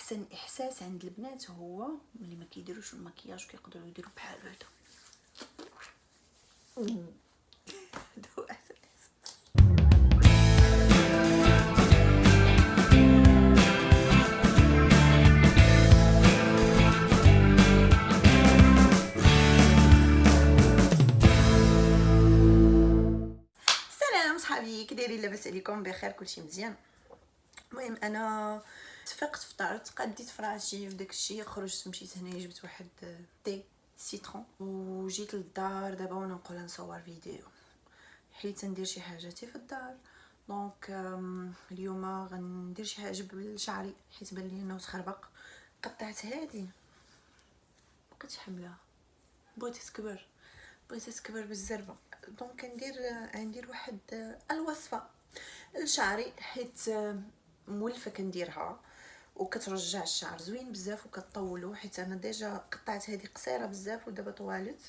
احسن احساس عند البنات هو ملي ما كيديروش المكياج وكيقدروا يديروا بحال هذا. هذا هو احسن احساس. السلام صحابي، كي دايرين؟ لاباس عليكم؟ بخير؟ كلشي مزيان؟ المهم انا تفقت فطرت قديت فراشي وداكشي، خرجت مشيت هنا جبت واحد تي سيترون وجيت للدار دابا وانا نقول نصور فيديو حيت ندير شي حاجاتي في الدار. دونك اليوم غندير شي حاجه بالشعري حيت بان لي انه تخربق. قطعت هادي بقيت حامله، بغيت تكبر بالزربه. دونك ندير واحد الوصفه لشعري حيت مولفه كنديرها وكترجع الشعر زوين بزاف وكطولو، حيت انا ديجا قطعت هذه قصيره بزاف ودابا طوالت.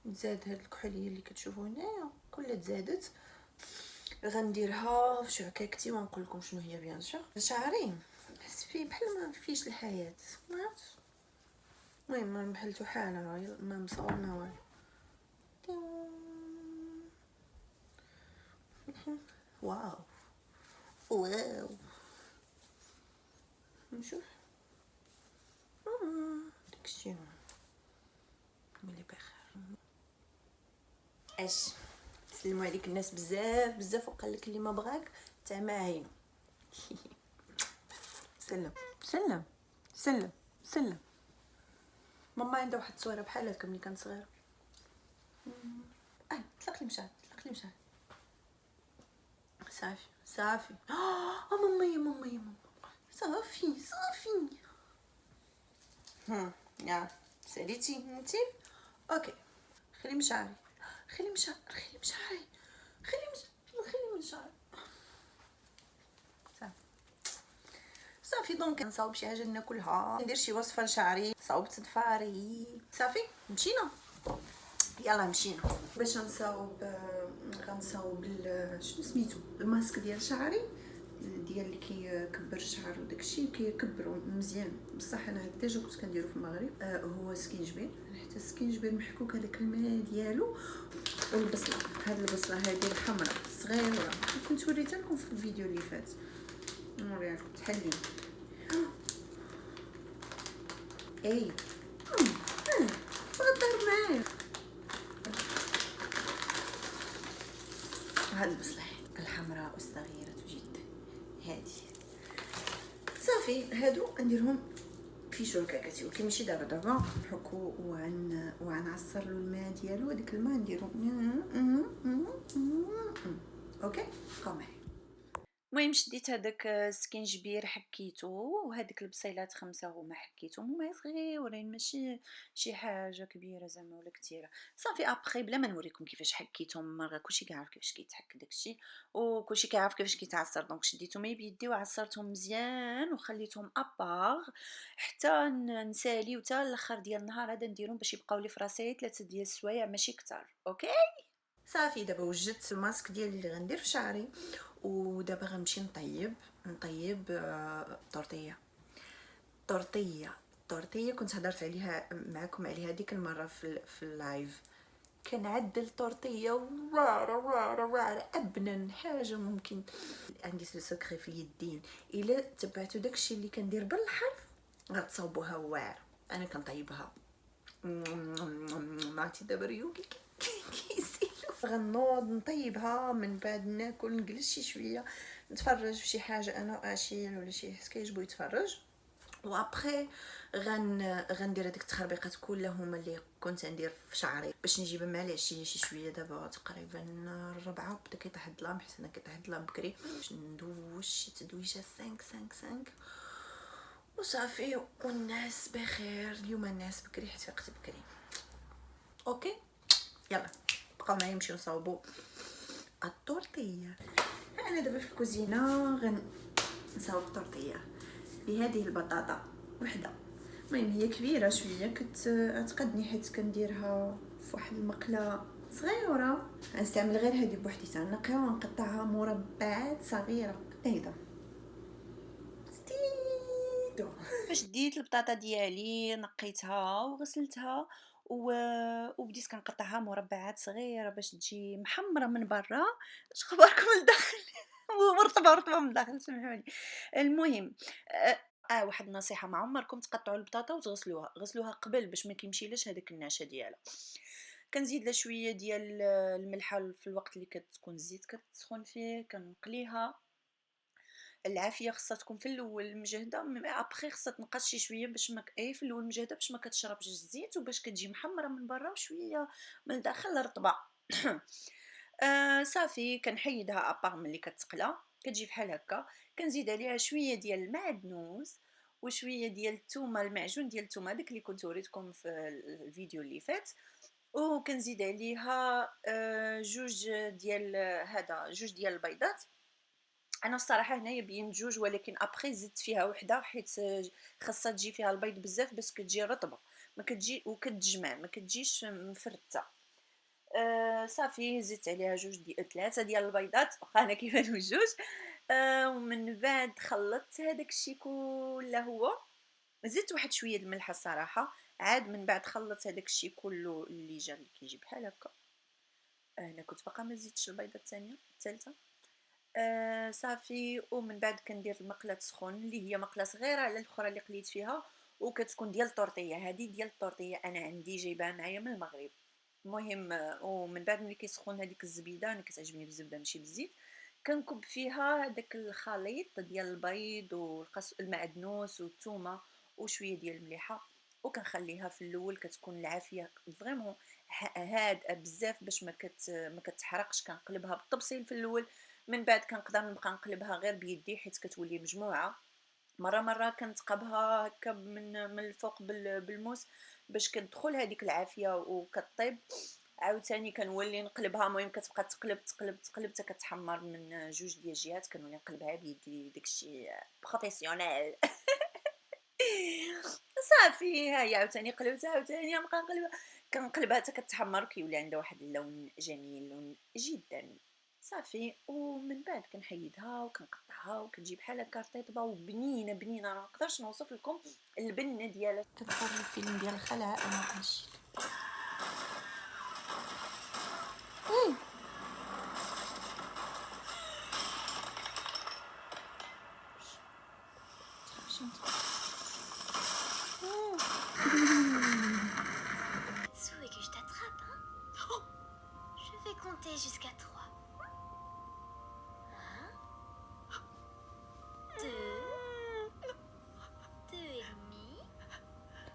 تزاد هاد الكحوليه اللي كتشوفوا هنايا كلها تزادت. غنديرها في شعكاكتي ونقول لكم شنو هي بيان سور. شعري حس فيه بحال ما فيش الحياه، ما عرفتش. المهم بحالتو حاله ما مصور ما والو. واو نشوف داكشي ملي بخير. اش سلموا عليك الناس بزاف وقال لك اللي ما بغاك تاع معاين. سلم ماما عندها واحد الصوره بحال هكا ملي كانت صغيره. طلق لي مشعل صافي. ماما صافي يا ساليتي انتي. اوكي خلي من شعري. صافي دونك نصاوب شي حاجه ناكلها، ندير شي وصفه لشعري، صاوبت ضفاري. صافي مشينا، يلا مشينا باش غنصاوب شنو سميتو الماسك ديال شعري، ديال اللي كيكبر الشعر وداكشي كيكبروا مزيان. بصح انا ديجا كنت كنديرو في المغرب. هو سكينجبير، حتى السكينجبير محكوك هذاك الماء ديالو والبصله. هاد البصله هذه الحمراء صغيره كنت وريتها لكم في الفيديو اللي فات، نوريها لكم تحلي. اي غدار معايا هاد البصله الحمراء الصغيره جدا هادي. صافي هادو نديرهم في شركاكاتي وكي ماشي دابا نحكو وعنعصر له الماء ديالو. هذيك الماء نديرو اوكي بقاو معايا. المهم شديت هذاك السكينجبير حكيته وهذيك البصيلات 5 هما حكيتهم، هما صغيورين ماشي شي حاجه كبيره زعما ولا كثيره. صافي ابخي بلا ما نوريكم كيفاش حكيتهم، راه كلشي كيعرف كيفاش كيتحك داكشي وكلشي كيعرف كيفاش كيتعصر. دونك شديتهم بيدي وعصرتهم مزيان وخليتهم ابار حتى نسالي وتا الاخر ديال النهار هذا نديرهم باش يبقاو لي في راسي 3 ديال السوايع ماشي كتر. اوكي صافي دابا وجدت الماسك ديالي اللي غندير في شعري ودابا غنمشي نطيب طورطيه كنت هضرت عليها معكم عليها ديك المره في اللايف. كنعدل طورطيه واعره ابنن حاجه ممكن. عندي سكري في اليدين، الا تبعتوا داكشي اللي كندير بالحرف غتصاوبوها واعره. انا كنطيبها معتي دابا ريوكي كيسيلو. غنوض نطيبها من بعد ناكل نجلس شي شويه نتفرج في شي حاجه انا واشيل ولا شي حس كيعجبو يتفرج. وابخي غندير هذيك التخربيقات كلهم اللي كنت ندير في شعري باش نجيب مع العشيه شي شويه. دابا تقريبا 4 بدا كيطيح الظلام حيت انا كيطيح الظلام بكري باش ندوش شي تدويشه 5 وصافي. والناس بخير اليوم، الناس بكري حيت فقت بكري. اوكي يلا بقاو معايا نمشيو نصاوبوا الطورطيه. انا دابا في الكوزينه غنصاوب الطورطيه بهذه البطاطا وحده. المهم هي كبيره شويه كتعتقدني حيت كنديرها في واحد المقله صغيره. غنستعمل غير هذه بوحديتها، نقيها ونقطعها مربعات صغيره هكذا. فشديت البطاطا ديالي نقيتها وغسلتها وبديت كنقطعها مربعات صغيره باش تجي محمره من برا. اش خباركم من الداخل؟ ورطبه من الداخل، سمحوني. المهم، واحد النصيحه: ما عمركم تقطعوا البطاطا وتغسلوها، غسلوها قبل باش ما كيمشيلاش هذاك النعشه ديالها. كنزيد لها شويه ديال الملحه في الوقت اللي كتكون الزيت كتسخن فيه، كنقليها. العافيه خصها تكون في الاول مجهده، ابخي خصها تنقص شي شويه باش ما في الاول مجهده باش ما كتشربش الزيت وباش كتجي محمره من برا وشويه من الداخل رطبه. صافي كنحيدها ابار ملي كتقلى كتجي بحال هكا. كنزيد عليها شويه ديال المعدنوس وشويه ديال الثومه، المعجون ديال الثومه داك اللي كنت وريتكم في الفيديو اللي فات. وكنزيد عليها جوج ديال البيضات. انا الصراحه هنايا بين جوج، ولكن ابخي زدت فيها وحده حيت خاصها تجي فيها البيض بزاف باش كتجي رطبه، ما كتجي وكتجمع ما كتجيش مفرته. صافي زدت عليها ثلاثه ديال البيضات، واخا انا كيبانو جوج. ومن بعد خلطت هذاك الشيء كله، هو زدت واحد شويه د الملح الصراحه. عاد من بعد خلطت هذاك الشيء كله اللي جا اللي كيجي بحال هكا. انا كنت باقا ما زدتش البيضه الثالثه. صافي. ومن بعد كندير المقله تسخن اللي هي مقله صغيره على الاخرى اللي قليت فيها، وكتكون ديال الطورطيه. هذه ديال الطورطيه انا عندي جايباها معايا من المغرب. المهم، ومن بعد ملي كيسخن هذيك الزبيده، انا كتعجبني بالزبده ماشي بالزيت، كنكب فيها هذاك الخليط ديال البيض والمعدنوس والثومه وشويه ديال المليحه، وكنخليها في الاول. كتكون العافيه فريمون هادئه بزاف باش ما كتحرقش. كنقلبها بالتبصيل في الاول، من بعد كنقدر نبقى نقلبها غير بيدي حيت كتولي مجموعه. مره كنتقبها هكا من الفوق بالموس باش كتدخل هذيك العافيه وكطيب. عاوتاني كنولي نقلبها. المهم كتبقى تقلب حتى كتحمر من جوج ديال الجهات. كنولي نقلبها بيدي، داكشي بروفيسيونيل. صافي ها هي عاوتاني قلبتها، عاوتاني نبقى نقلبها. كنقلبها حتى كتحمر وكيولي عندها واحد اللون جميل، لون جدا صافي. ومن بعد كنحيدها وكنقطعها وكتجي بحال هكا رطيبه وبنينه بنينه. ما نقدرش نوصف لكم البنه ديالها. كنتفرج الفيلم ديال الخلاء انا ماشي. Dessous et que je t'attrape, hein? Je vais compter jusqu'à 3. 1, 2, 2 et demi,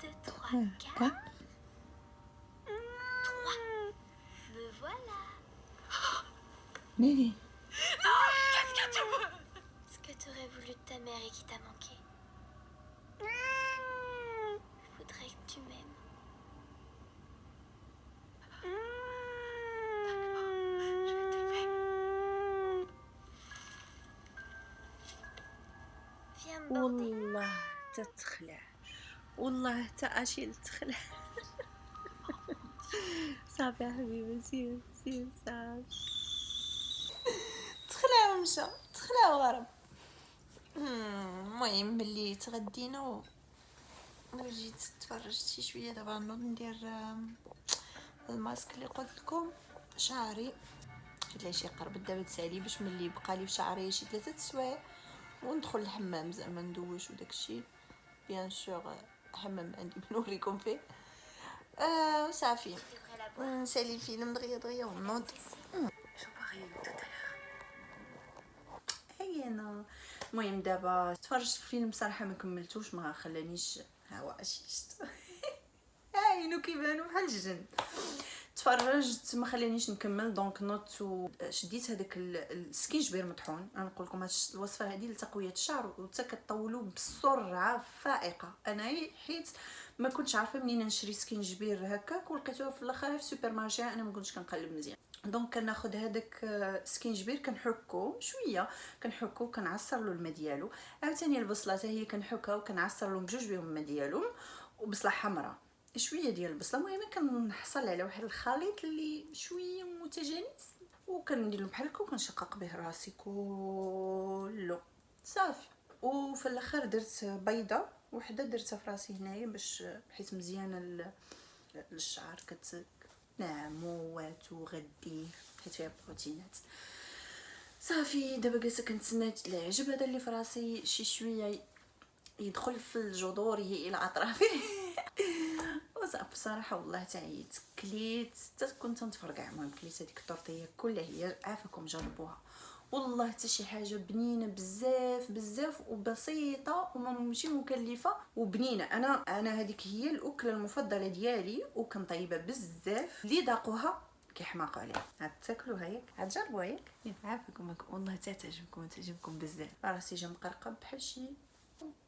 2, 3, 4, 3. Me voilà. Nini. Qu'est-ce que tu veux? Ce que t'aurais voulu de ta mère et qui t'a manqué. Je voudrais que tu m'aimes. Je vais te faire. Viens me border. والله تتخلع، والله تاشيل تخلع. صافي يا حبيبي، سير صافي. تخلع ومشى، تخلع وغرب. المهم ملي تغدينا وجيت تفرجت شي شويه، دابا نوض ندير الماسك اللي قلت لكم شعري. حيت لي شي قرب دابا تسالي باش ملي بقى لي في شعري شي 3 سوايع وندخل الحمام زعما ندوش وداكشي. بيان سور حمام عندي بنوريكم فيه. صافي نسالي الفيلم دغيا ونوض. انا المهم دابا تفرجت الفيلم صراحه ما كملتوش، ما خلانيش هوا شفت. عينو كيبانو بحال الجن. تفرجت ما خلانيش نكمل، دونك نوت وشديت هذاك السكينجبير مطحون. انا نقول لكم هاد الوصفه هذه لتقويه الشعر وحتى كطولوا بسرعه فائقه. انا حيت ما كنتش عارفه منين نشري سكينجبير هكاك، ولقيتوه في الاخر في السوبر مارشي. انا ما كنتش كنقلب مزيان، دونك كناخذ هذاك سكينجبير كنحكو شويه، كنحكو كنعصر له الماء ديالو. عاوتاني البصله حتى هي كنحكها وكنعصر لهم بجوج بهم الماء ديالهم، وبصله حمراء شويه ديال البصله. المهم كنحصل على واحد الخليط اللي شويه متجانس، وكندير له بحال هكا وكنشقق به راسي كله صافي. وفي الاخر درت بيضه وحده درتها في راسي هنايا باش حيت مزيانه للشعر، ناعمو وغديه حيت فيها بروتينات. صافي دابا جالسه كنتسنى العجب هذا اللي في راسي شي شويه يدخل في الجذور الى اطرافي. وصافي بصراحه والله تعيت، كليت حتى كنت نتفرقع. المهم كليت هذيك الطورطيه كلها، هي عافاكم جربوها والله حتى شي حاجه بنينه بزاف بزاف وبسيطه وماشي مكلفه وبنينه. انا هذيك هي الاكله المفضله ديالي وكنطيبها بزاف. اللي ذاقوها كيحماقوا عليها. عاد تاكلوها ياك، عاد جربوها ياك، عافاكم والله تعجبكم بزاف. راسي جا مقرقب بحال شي.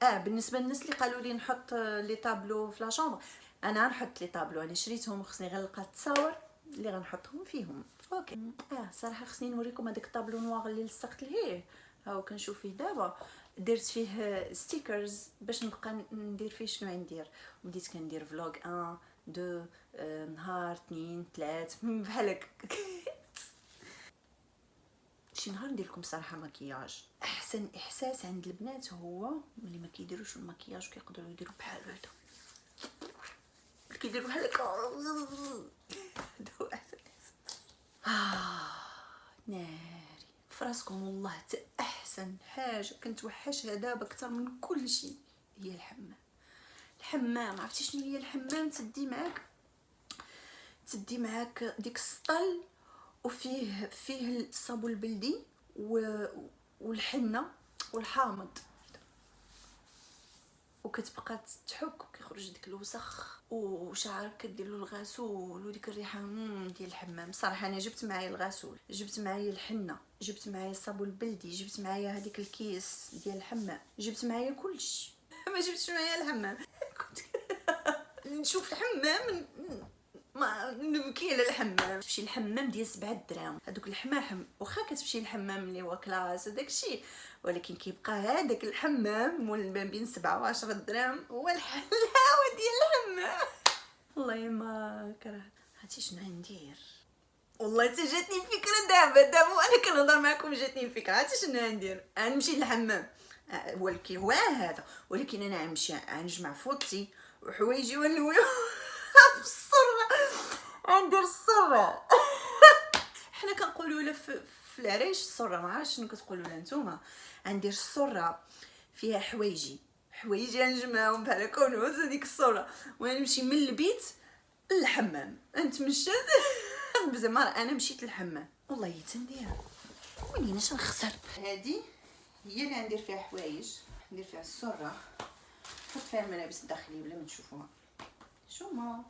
بالنسبه للناس اللي قالوا لي نحط لي طابلو في لا شامبر، انا نحط لي طابلو، انا شريتهم وخصني غير نلقى التصاور اللي غنحطهم فيهم. اوكي صراحه خصني نوريكم هذاك الطابلو نواغ اللي لصقت ليه، هاو كنشوف فيه دابا. درت فيه ستيكرز باش نبقى ندير فيه شنو غندير. بديت كندير فلوغ 1 2 نهار 2 3 بحال هكا. شي نهار ندير لكم صراحه مكياج. احسن احساس عند البنات هو ملي ما كيديروش المكياج وكيقدروا يديروا بحال هذا، كيديروا بحال هكا. هذا احسن احساس. ناري فراسكم والله. احسن حاجه كنتوحشها دابا اكثر من كل شيء هي الحمام. عرفتي شنو هي الحمام؟ تدي معاك ديك السطل وفيه الصابون البلدي والحنه والحامض، وكتبقى تحك وكيخرج ديك الوسخ وشعرك كدير له الغسول وديك الريحه ديال الحمام. صراحه انا جبت معايا الغسول، جبت معايا الحنه، جبت معايا الصابون البلدي، جبت معايا هذيك الكيس ديال الحمام، جبت معايا كلشي. ما جبتش معايا الحمام. كنت نشوف الحمام ما نبكي على الحمام. تمشي الحمام ديال 7 دراهم، هذوك الحماحم واخا كتمشي الحمام اللي هو كلاس وداكشي، ولكن كيبقى هذاك الحمام مول ما بين 7 و 10 دراهم هو الحلاوه ديال الحمام. والله ما كره. عرفتي شنو غندير؟ والله حتى جاتني الفكره دابا وانا كنهضر معكم جاتني الفكره. عرفتي شنو غندير؟ غنمشي للحمام، ولكن هو هذا، ولكن انا غنمشي غنجمع فوطتي وحوايجي ونلوي في السره. غندير السره. حنا كنقولوا له في العريش السره، ما عرفتش شنو كتقولوا لها نتوما. غندير السره فيها حوايجي غنجمعهم بحال هكا ونهز هذيك السره ونمشي من البيت للحمام. نتمشى بزاف انا مشيت للحمام والله تندير منين اش نخسر. هذه هي اللي غندير فيها حوايج، ندير فيها السره، نحط فيها الملابس الداخليه بلا ما تشوفوها. شو ما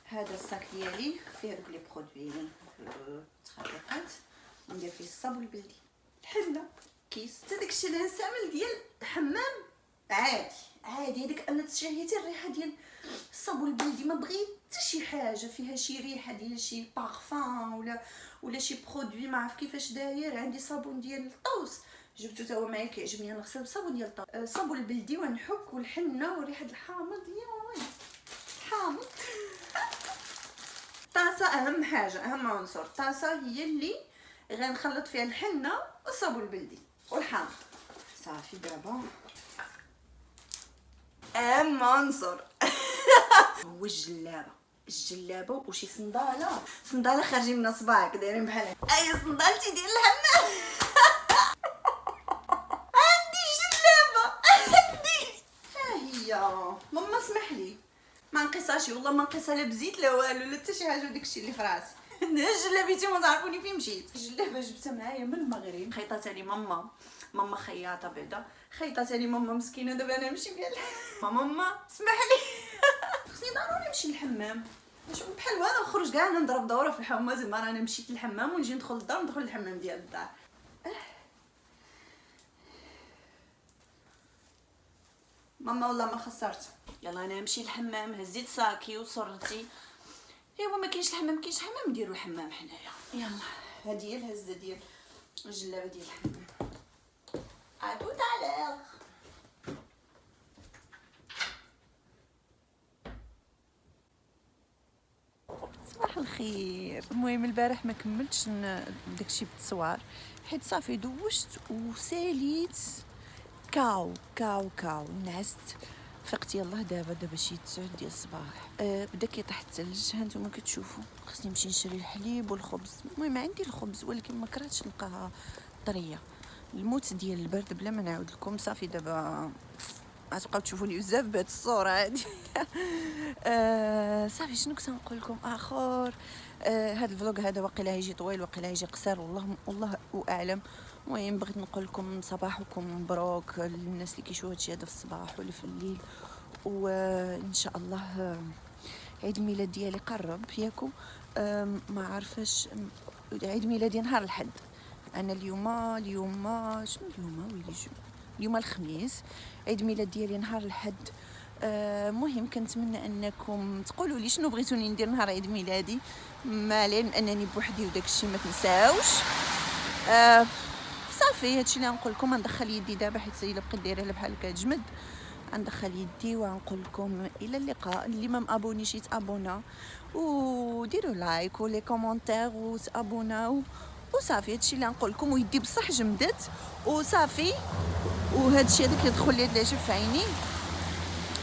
هذا الصاك ديالي فيه دوك لي برودوي التخليقات. ندير فيه الصابون البلدي، الحنه، كيس، حتى داكشي اللي غنستعمل ديال الحمام عادي هذيك انا تشهيتي الريحه ديال الصابون البلدي. ما بغيت حتى شي حاجه فيها شي ريحه ديال شي بارفان ولا شي برودوي ما عرف كيفاش داير. عندي صابون ديال الطوس جبتو تا هو معايا كيعجبني، نغسل بصابون ديال الطوس، الصابون البلدي ونحك والحنه وريحه الحامض. يا وي حامض. طاسه اهم حاجه، اهم عنصر. طاسه هي اللي غنخلط فيها الحنه والصابون البلدي والحامض. صافي دابا اهم عنصر هو الجلابه وشي صنداله خارجين من صباعك دايرين بحال اي صندالتي ديال الحمام. عندي جلابه عندي ها هي. ماما اسمح لي ما نقيسهاش والله، ما نقيسها لا بزيت لا والو لا حتى شي حاجه. داكشي اللي في راسي جلابيتي ما تعرفوني فين مشيت. الجلابه جبتها معايا من المغرب، خيطاتها لي ماما خياطه بعدا، خيطاتها لي ماما مسكينه. دابا انا نمشي بها ماما اسمح لي خصني ضروري نمشي للحمام. نشوف بحال وانا نخرج كاع نضرب دوره في الحمام زعما رانا مشيت للحمام ونجي ندخل للدار ندخل للحمام ديال الدار. ماما والله ما خسرت. يلا انا نمشي للحمام. هزيت ساكي وصرتي. ايوا ما كاينش الحمام نديروا الحمام حنايا. يلا هذه هي الهزه ديال الجلابه ديال الحمام. ا توت علير. صباح الخير. المهم البارح ما كملتش داكشي بالتصوير حيت صافي دوشت وساليت كاو كاو كاو نعست. فقت يلاه دابا شي 9 ديال الصباح. بدا كيطيح الثلج. ها نتوما كتشوفوا خصني نمشي نشري الحليب والخبز. المهم عندي الخبز ولكن ما كرهتش نلقاها طريه. الموت ديال البرد بلا ما نعاود لكم. صافي دابا غتبقاو تشوفوني بزاف بهاد الصوره هادي. صافي شنو كنت نقول لكم اخر. هاد الفلوق هذا واقيلا يجي طويل واقيلا يجي قصير والله اعلم. المهم بغيت نقول لكم صباحكم مبروك للناس اللي كيشوفوا هادشي هذا في الصباح ولا في الليل. وان شاء الله عيد الميلاد ديالي قرب ياكو. ما عارفاش عيد ميلادي نهار الحد. انا اليوم شنو اليوم ويلي اليوم الخميس. عيد ميلاد ديالي نهار الحد. مهم كنتمنى انكم تقولوا لي شنو بغيتوني ندير نهار عيد ميلادي. ما علينا انني بوحدي وداك الشيء ما تنساوش. صافي هادشي اللي غنقول لكم. غندخل يدي دابا حيت الا بقيت دايره بحال هكا تجمد. غندخل يدي وغنقول لكم الى اللقاء. اللي ما مابونيش يتابونا وديروا لايك ولي كومونتير وتابوناو وصافي. هادشي اللي غنقول لكم. ويدي بصح جمدت وصافي. وهادشي هذا كيدخل لي العجب في عيني.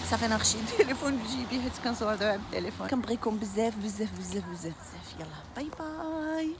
صافي انا غشي التليفون بجيبي حيت كنصور دابا بالتليفون. كنبغيكم بزاف بزاف بزاف بزاف بزاف. يلا باي باي.